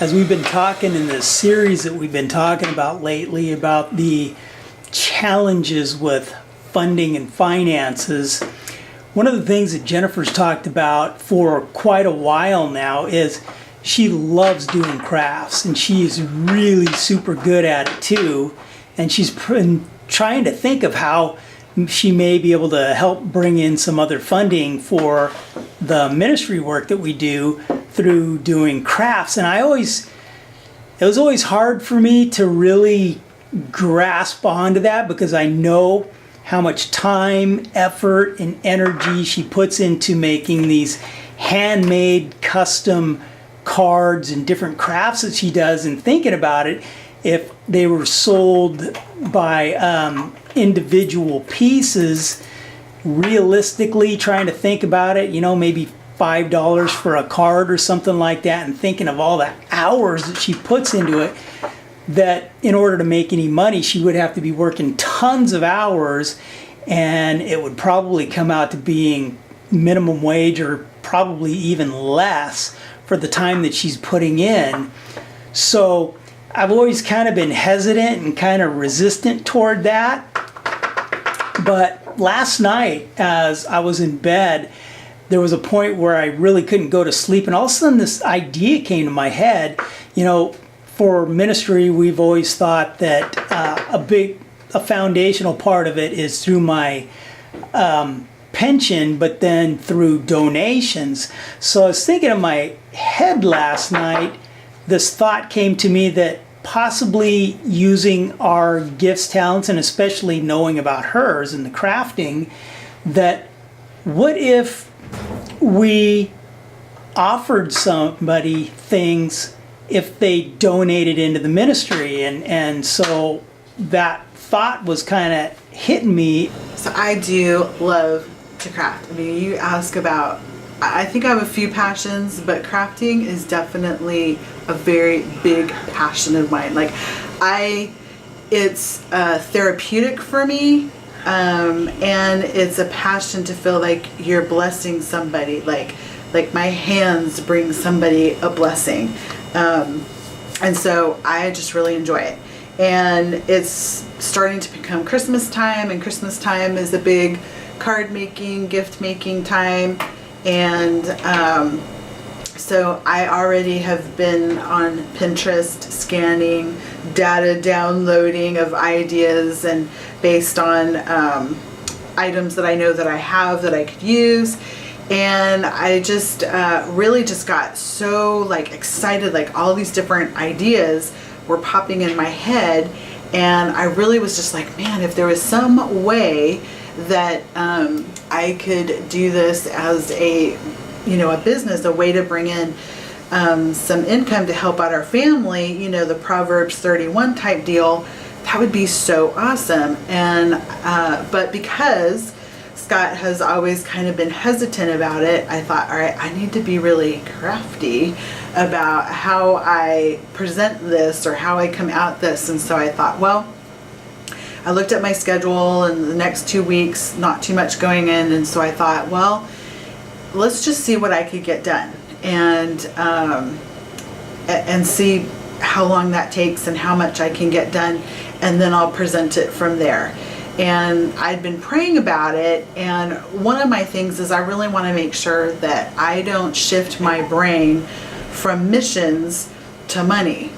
as we've been talking in this series that we've been talking about lately about the challenges with funding and finances, one of the things that Jennifer's talked about for quite a while now is she loves doing crafts, and she's really super good at it too. And she's been trying to think of how she may be able to help bring in some other funding for the ministry work that we do through doing crafts. And it was always hard for me to really grasp onto that, because I know how much time, effort, and energy she puts into making these handmade custom cards and different crafts that she does. And thinking about it, if they were sold by individual pieces, realistically trying to think about it, maybe $5 for a card or something like that, and thinking of all the hours that she puts into it, that in order to make any money, she would have to be working tons of hours, and it would probably come out to being minimum wage or probably even less for the time that she's putting in. So I've always kind of been hesitant and kind of resistant toward that. But last night, as I was in bed, there was a point where I really couldn't go to sleep, and all of a sudden this idea came to my head. For ministry, we've always thought that a foundational part of it is through my pension, but then through donations. So I was thinking in my head last night, this thought came to me that possibly using our gifts, talents, and especially knowing about hers and the crafting, that what if we offered somebody things if they donated into the ministry? And so that thought was kind of hitting me. So I do love to craft. I mean, you ask about, I think I have a few passions, but crafting is definitely a very big passion of mine. It's therapeutic for me, and it's a passion to feel like you're blessing somebody, like my hands bring somebody a blessing. And so I just really enjoy it. And it's starting to become Christmas time, and Christmas time is a big card making, gift making time. And so I already have been on Pinterest scanning, data downloading of ideas, and based on items that I know that I have that I could use. And I just really just got so excited, all these different ideas were popping in my head. And I really was just like, man, if there was some way that I could do this as a business, a way to bring in some income to help out our family, the Proverbs 31 type deal, that would be so awesome. And but because Scott has always kind of been hesitant about it, I thought, all right, I need to be really crafty about how I present this or how I come at this. And so I thought, well, I looked at my schedule, and the next 2 weeks, not too much going in. And so I thought, well, let's just see what I could get done, and see how long that takes and how much I can get done. And then I'll present it from there. And I'd been praying about it, and one of my things is I really want to make sure that I don't shift my brain from missions to money.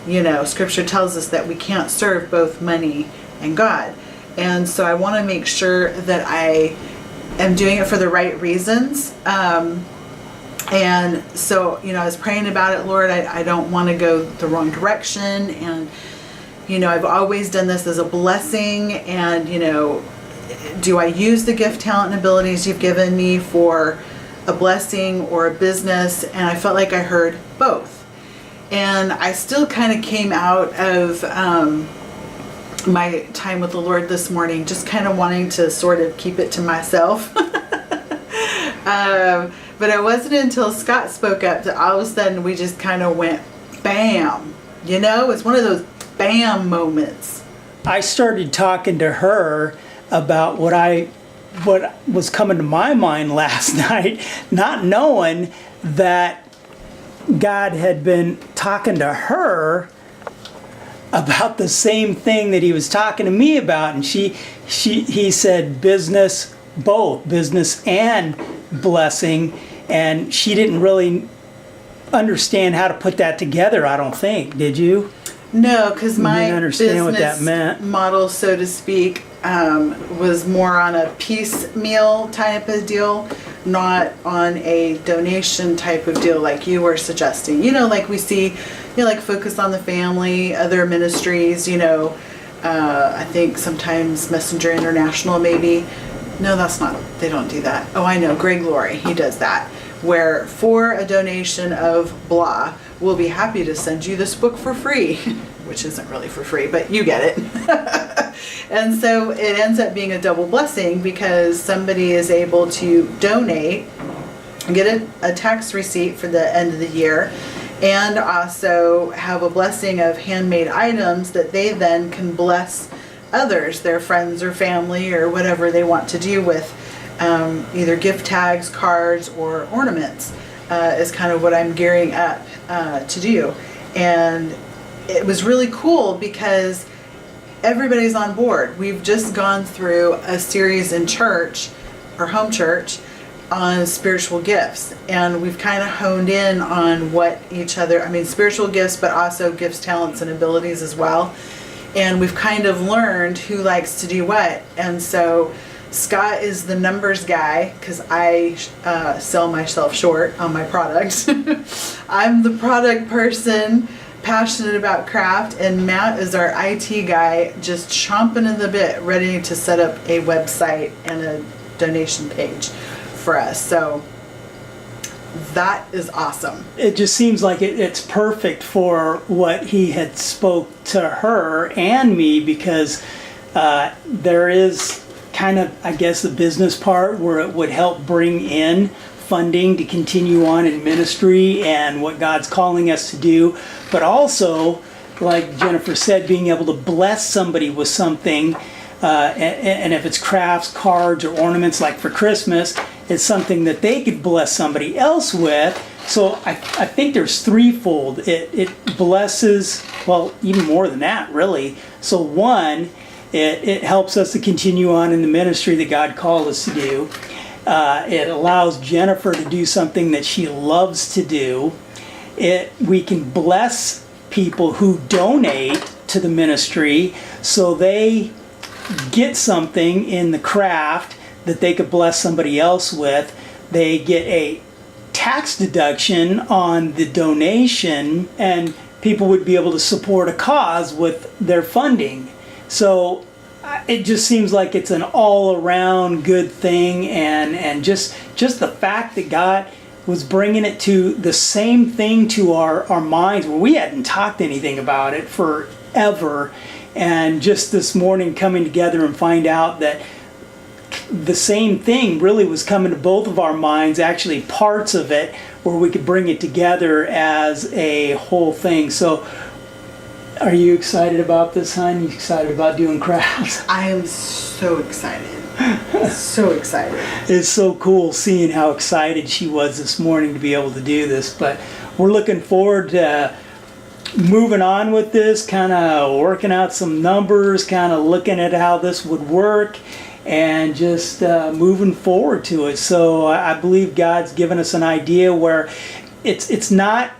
Scripture tells us that we can't serve both money and God. And so I want to make sure that I am doing it for the right reasons. And so, I was praying about it, Lord, I don't want to go the wrong direction. And I've always done this as a blessing, and, do I use the gift, talent, and abilities you've given me for a blessing or a business? And I felt like I heard both. And I still kind of came out of my time with the Lord this morning, just kind of wanting to sort of keep it to myself. But it wasn't until Scott spoke up that all of a sudden we just kind of went bam. It's one of those bam moments. I started talking to her about what was coming to my mind last night, not knowing that God had been talking to her about the same thing that he was talking to me about, and he said business, both business and blessing, and she didn't really understand how to put that together, I don't think. Did you? No, because my didn't understand what that business meant. model, so to speak, was more on a piecemeal type of deal, not on a donation type of deal like you were suggesting. Like we see, like Focus on the Family, other ministries, I think sometimes Messenger International maybe. No, that's not, they don't do that. Oh, I know, Greg Laurie, he does that. Where for a donation of blah, we'll be happy to send you this book for free, which isn't really for free, but you get it. And so it ends up being a double blessing because somebody is able to donate, get a tax receipt for the end of the year, and also have a blessing of handmade items that they then can bless others, their friends or family or whatever they want to do with either gift tags, cards, or ornaments is kind of what I'm gearing up to do. And it was really cool because everybody's on board. We've just gone through a series in church, or home church, on spiritual gifts. And we've kind of honed in on what each other, spiritual gifts, but also gifts, talents, and abilities as well. And we've kind of learned who likes to do what. And so Scott is the numbers guy because I sell myself short on my product. I'm the product person, passionate about craft, and Matt is our IT guy, just chomping at the bit, ready to set up a website and a donation page for us. So that is awesome. It just seems like it's perfect for what he had spoke to her and me, because there is kind of, I guess, the business part where it would help bring in funding to continue on in ministry and what God's calling us to do, but also, like Jennifer said, being able to bless somebody with something, and if it's crafts, cards, or ornaments, like for Christmas, it's something that they could bless somebody else with. So I think there's threefold. It blesses, well, even more than that, really. So one, it helps us to continue on in the ministry that God called us to do. It allows Jennifer to do something that she loves to do. We can bless people who donate to the ministry, so they get something in the craft that they could bless somebody else with. They get a tax deduction on the donation, and people would be able to support a cause with their funding. So it just seems like it's an all-around good thing, and just the fact that God was bringing it to the same thing to our minds, where we hadn't talked anything about it forever, and just this morning coming together and find out that the same thing really was coming to both of our minds, actually parts of it, where we could bring it together as a whole thing. So are you excited about this, hon? You excited about doing crafts? I am so excited. So excited. It's so cool seeing how excited she was this morning to be able to do this. But we're looking forward to moving on with this, kind of working out some numbers, kind of looking at how this would work, and just moving forward to it. So I believe God's given us an idea where it's not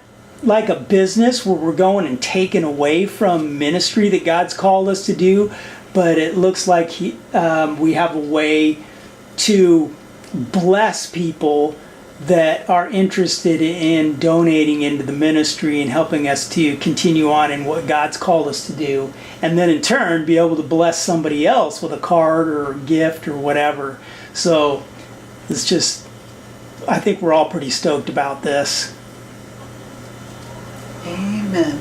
like a business where we're going and taking away from ministry that God's called us to do, but it looks like we have a way to bless people that are interested in donating into the ministry and helping us to continue on in what God's called us to do, and then in turn be able to bless somebody else with a card or a gift or whatever. So it's just, I think we're all pretty stoked about this. Amen.